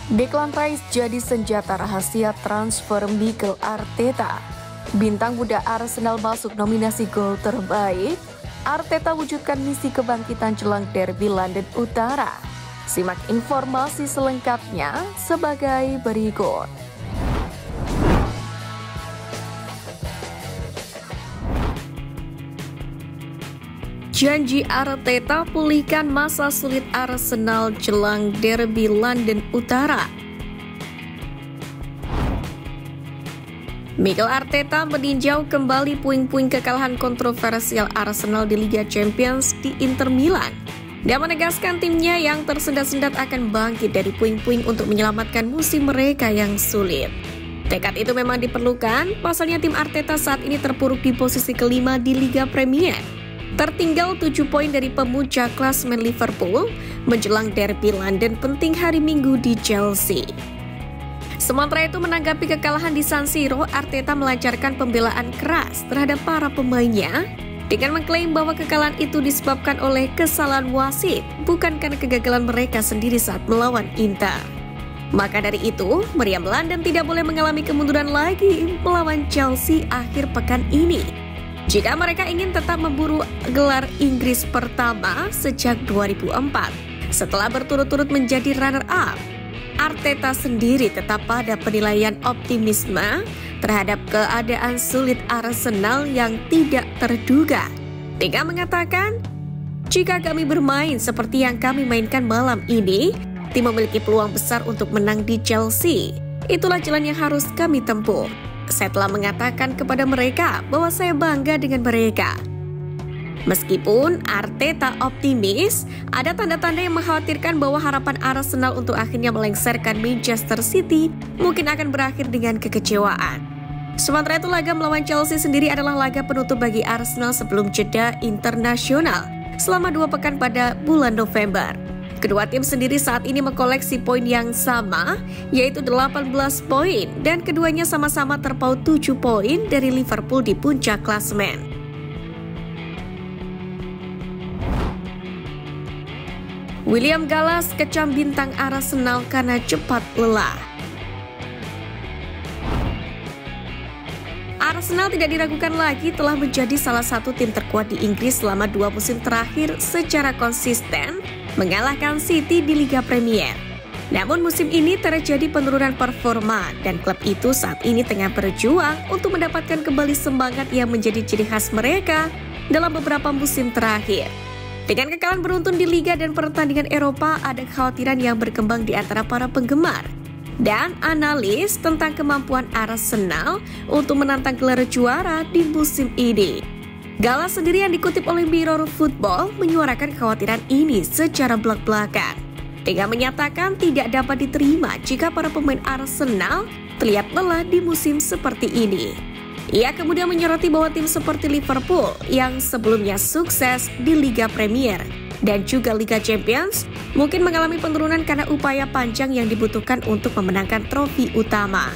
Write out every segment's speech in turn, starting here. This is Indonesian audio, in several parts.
Declan Rice jadi senjata rahasia transfer Mikel Arteta. Bintang muda Arsenal masuk nominasi gol terbaik. Arteta wujudkan misi kebangkitan jelang derby London Utara. Simak informasi selengkapnya sebagai berikut. Janji Arteta pulihkan masa sulit Arsenal jelang derby London Utara. Mikel Arteta meninjau kembali puing-puing kekalahan kontroversial Arsenal di Liga Champions di Inter Milan dan menegaskan timnya yang tersendat-sendat akan bangkit dari puing-puing untuk menyelamatkan musim mereka yang sulit. Tekad itu memang diperlukan, pasalnya tim Arteta saat ini terpuruk di posisi kelima di Liga Premier. Tertinggal 7 poin dari pemuncak klasemen Liverpool menjelang derby London penting hari Minggu di Chelsea. Sementara itu menanggapi kekalahan di San Siro, Arteta melancarkan pembelaan keras terhadap para pemainnya dengan mengklaim bahwa kekalahan itu disebabkan oleh kesalahan wasit, bukan karena kegagalan mereka sendiri saat melawan Inter. Maka dari itu, meriam London tidak boleh mengalami kemunduran lagi melawan Chelsea akhir pekan ini. Jika mereka ingin tetap memburu gelar Inggris pertama sejak 2004, setelah berturut-turut menjadi runner-up, Arteta sendiri tetap pada penilaian optimisme terhadap keadaan sulit Arsenal yang tidak terduga. Dengan mengatakan, jika kami bermain seperti yang kami mainkan malam ini, tim memiliki peluang besar untuk menang di Chelsea. Itulah jalan yang harus kami tempuh. Saya telah mengatakan kepada mereka bahwa saya bangga dengan mereka. Meskipun Arteta optimis, ada tanda-tanda yang mengkhawatirkan bahwa harapan Arsenal untuk akhirnya melengsarkan Manchester City mungkin akan berakhir dengan kekecewaan. Sementara itu, laga melawan Chelsea sendiri adalah laga penutup bagi Arsenal sebelum jeda internasional selama 2 pekan pada bulan November. Kedua tim sendiri saat ini mengkoleksi poin yang sama, yaitu 18 poin, dan keduanya sama-sama terpaut 7 poin dari Liverpool di puncak klasemen. William Gallas kecam bintang Arsenal karena cepat lelah. Arsenal tidak diragukan lagi telah menjadi salah satu tim terkuat di Inggris selama 2 musim terakhir secara konsisten mengalahkan City di Liga Premier. Namun musim ini terjadi penurunan performa dan klub itu saat ini tengah berjuang untuk mendapatkan kembali semangat yang menjadi ciri khas mereka dalam beberapa musim terakhir. Dengan kekalahan beruntun di Liga dan pertandingan Eropa, ada kekhawatiran yang berkembang di antara para penggemar dan analis tentang kemampuan Arsenal untuk menantang gelar juara di musim ini. Gallas sendiri yang dikutip oleh Mirror Football menyuarakan kekhawatiran ini secara belak-belakan. Dengan menyatakan tidak dapat diterima jika para pemain Arsenal terlihat lelah di musim seperti ini. Ia kemudian menyoroti bahwa tim seperti Liverpool yang sebelumnya sukses di Liga Premier dan juga Liga Champions mungkin mengalami penurunan karena upaya panjang yang dibutuhkan untuk memenangkan trofi utama.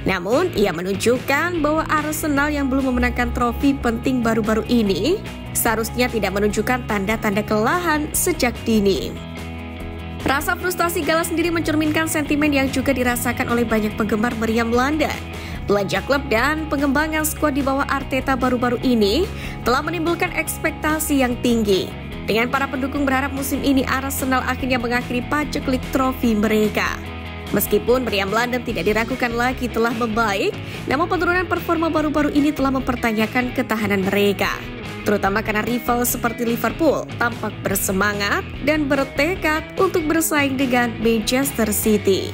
Namun, ia menunjukkan bahwa Arsenal yang belum memenangkan trofi penting baru-baru ini seharusnya tidak menunjukkan tanda-tanda kelelahan sejak dini. Rasa frustasi Gallas sendiri mencerminkan sentimen yang juga dirasakan oleh banyak penggemar meriam London. Belanja klub dan pengembangan skuad di bawah Arteta baru-baru ini telah menimbulkan ekspektasi yang tinggi. Dengan para pendukung berharap musim ini Arsenal akhirnya mengakhiri paceklik trofi mereka. Meskipun meriam London tidak diragukan lagi telah membaik, namun penurunan performa baru-baru ini telah mempertanyakan ketahanan mereka. Terutama karena rival seperti Liverpool tampak bersemangat dan bertekad untuk bersaing dengan Manchester City.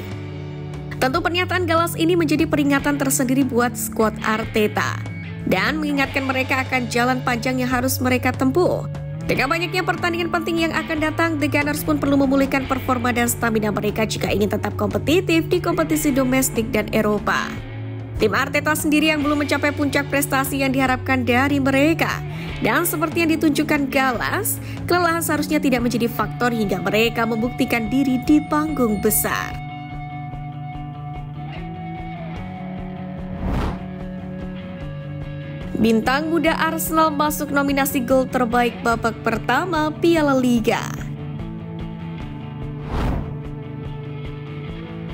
Tentu pernyataan Gallas ini menjadi peringatan tersendiri buat skuad Arteta dan mengingatkan mereka akan jalan panjang yang harus mereka tempuh. Dengan banyaknya pertandingan penting yang akan datang, The Gunners pun perlu memulihkan performa dan stamina mereka jika ingin tetap kompetitif di kompetisi domestik dan Eropa. Tim Arteta sendiri yang belum mencapai puncak prestasi yang diharapkan dari mereka. Dan seperti yang ditunjukkan Gallas, kelelahan seharusnya tidak menjadi faktor hingga mereka membuktikan diri di panggung besar. Bintang muda Arsenal masuk nominasi gol terbaik babak pertama Piala Liga.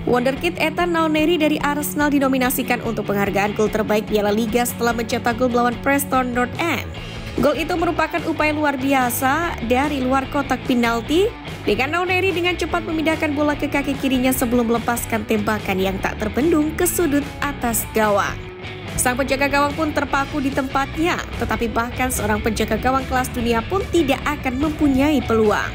Wonderkid Ethan Nwaneri dari Arsenal dinominasikan untuk penghargaan gol terbaik Piala Liga setelah mencetak gol melawan Preston North End. Gol itu merupakan upaya luar biasa dari luar kotak penalti dengan Nwaneri dengan cepat memindahkan bola ke kaki kirinya sebelum melepaskan tembakan yang tak terbendung ke sudut atas gawang. Sang penjaga gawang pun terpaku di tempatnya, tetapi bahkan seorang penjaga gawang kelas dunia pun tidak akan mempunyai peluang.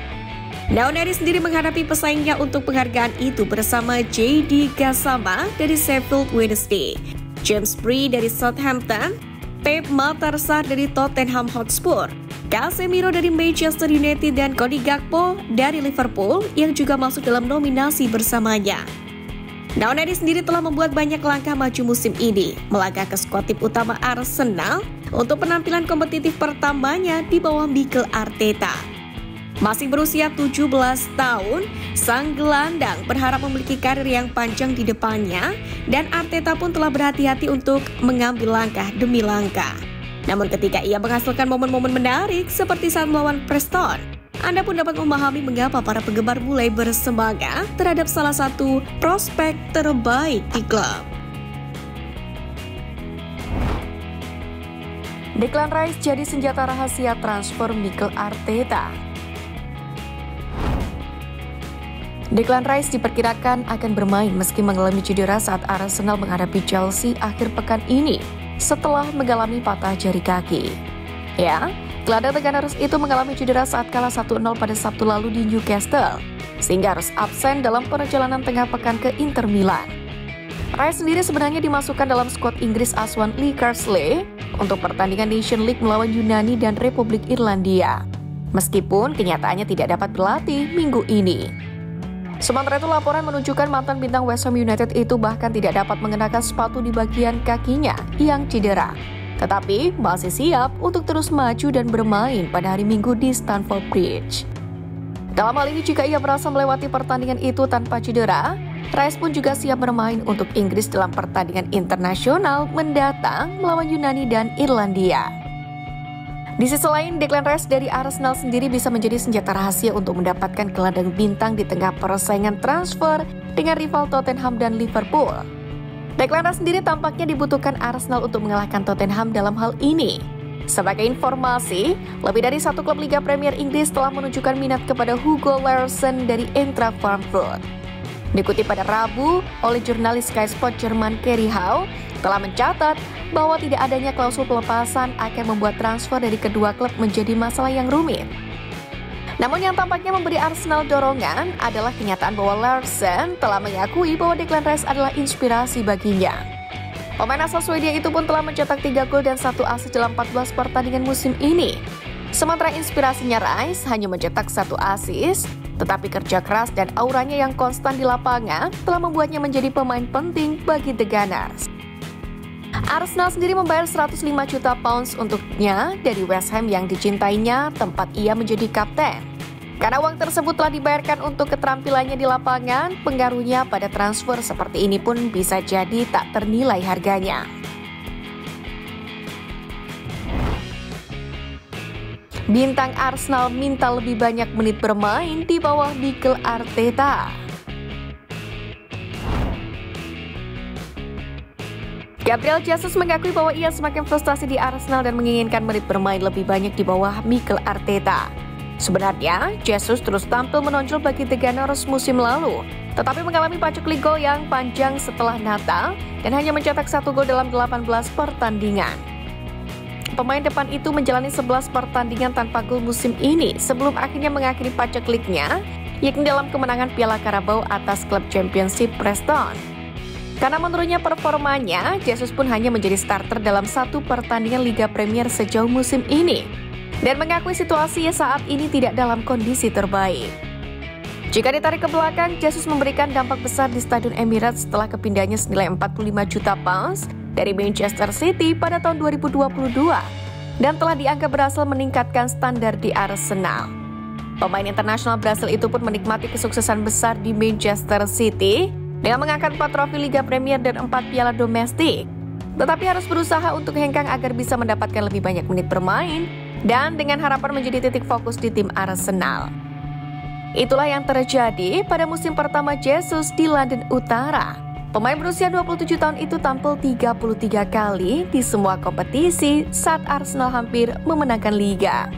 Nwaneri sendiri menghadapi pesaingnya untuk penghargaan itu bersama J.D. Gassama dari Sheffield Wednesday, James Bree dari Southampton, Pep Matarsar dari Tottenham Hotspur, Casemiro dari Manchester United dan Cody Gakpo dari Liverpool yang juga masuk dalam nominasi bersamanya. Nwaneri sendiri telah membuat banyak langkah maju musim ini, melangkah ke skuad tim utama Arsenal untuk penampilan kompetitif pertamanya di bawah Mikel Arteta. Masih berusia 17 tahun, sang gelandang berharap memiliki karir yang panjang di depannya dan Arteta pun telah berhati-hati untuk mengambil langkah demi langkah. Namun ketika ia menghasilkan momen-momen menarik seperti saat melawan Preston, Anda pun dapat memahami mengapa para penggemar mulai bersemangat terhadap salah satu prospek terbaik di klub. Declan Rice jadi senjata rahasia transfer Mikel Arteta. Declan Rice diperkirakan akan bermain meski mengalami cedera saat Arsenal menghadapi Chelsea akhir pekan ini setelah mengalami patah jari kaki. Ya, gelandang Gunners itu mengalami cedera saat kalah 1-0 pada Sabtu lalu di Newcastle, sehingga harus absen dalam perjalanan tengah pekan ke Inter Milan. Rice sendiri sebenarnya dimasukkan dalam skuad Inggris asuhan Lee Carsley untuk pertandingan Nation League melawan Yunani dan Republik Irlandia, meskipun kenyataannya tidak dapat berlatih minggu ini. Sementara itu, laporan menunjukkan mantan bintang West Ham United itu bahkan tidak dapat mengenakan sepatu di bagian kakinya yang cedera, tetapi masih siap untuk terus maju dan bermain pada hari Minggu di Stamford Bridge. Dalam hal ini, jika ia berhasil melewati pertandingan itu tanpa cedera, Rice pun juga siap bermain untuk Inggris dalam pertandingan internasional mendatang melawan Yunani dan Irlandia. Di sisi lain, Declan Rice dari Arsenal sendiri bisa menjadi senjata rahasia untuk mendapatkan gelandang bintang di tengah persaingan transfer dengan rival Tottenham dan Liverpool. Declan Rice sendiri tampaknya dibutuhkan Arsenal untuk mengalahkan Tottenham dalam hal ini. Sebagai informasi, lebih dari satu klub Liga Premier Inggris telah menunjukkan minat kepada Hugo Larsson dari Eintracht Frankfurt. Dikutip pada Rabu oleh jurnalis Sky Sport Jerman Kerry Howe, telah mencatat bahwa tidak adanya klausul pelepasan akan membuat transfer dari kedua klub menjadi masalah yang rumit. Namun yang tampaknya memberi Arsenal dorongan adalah kenyataan bahwa Larsson telah mengakui bahwa Declan Rice adalah inspirasi baginya. Pemain asal Swedia itu pun telah mencetak 3 gol dan 1 assist dalam 14 pertandingan musim ini. Sementara inspirasinya Rice hanya mencetak 1 assist, tetapi kerja keras dan auranya yang konstan di lapangan telah membuatnya menjadi pemain penting bagi The Gunners. Arsenal sendiri membayar 105 juta pounds untuknya dari West Ham yang dicintainya, tempat ia menjadi kapten. Karena uang tersebut telah dibayarkan untuk keterampilannya di lapangan, pengaruhnya pada transfer seperti ini pun bisa jadi tak ternilai harganya. Bintang Arsenal minta lebih banyak menit bermain di bawah Mikel Arteta. Gabriel Jesus mengakui bahwa ia semakin frustasi di Arsenal dan menginginkan menit bermain lebih banyak di bawah Mikel Arteta. Sebenarnya, Jesus terus tampil menonjol bagi The Gunners musim lalu, tetapi mengalami paceklik gol yang panjang setelah Natal dan hanya mencetak 1 gol dalam 18 pertandingan. Pemain depan itu menjalani 11 pertandingan tanpa gol musim ini sebelum akhirnya mengakhiri pacekliknya, yakni dalam kemenangan Piala Carabao atas klub Championship Preston. Karena menurunnya performanya, Jesus pun hanya menjadi starter dalam 1 pertandingan Liga Premier sejauh musim ini dan mengakui situasinya saat ini tidak dalam kondisi terbaik. Jika ditarik ke belakang, Jesus memberikan dampak besar di Stadion Emirates setelah kepindahannya senilai 45 juta pounds dari Manchester City pada tahun 2022 dan telah dianggap berhasil meningkatkan standar di Arsenal. Pemain internasional Brasil itu pun menikmati kesuksesan besar di Manchester City dengan mengangkat 4 trofi Liga Premier dan 4 piala domestik. Tetapi harus berusaha untuk hengkang agar bisa mendapatkan lebih banyak menit bermain dan dengan harapan menjadi titik fokus di tim Arsenal. Itulah yang terjadi pada musim pertama Jesus di London Utara. Pemain berusia 27 tahun itu tampil 33 kali di semua kompetisi saat Arsenal hampir memenangkan liga.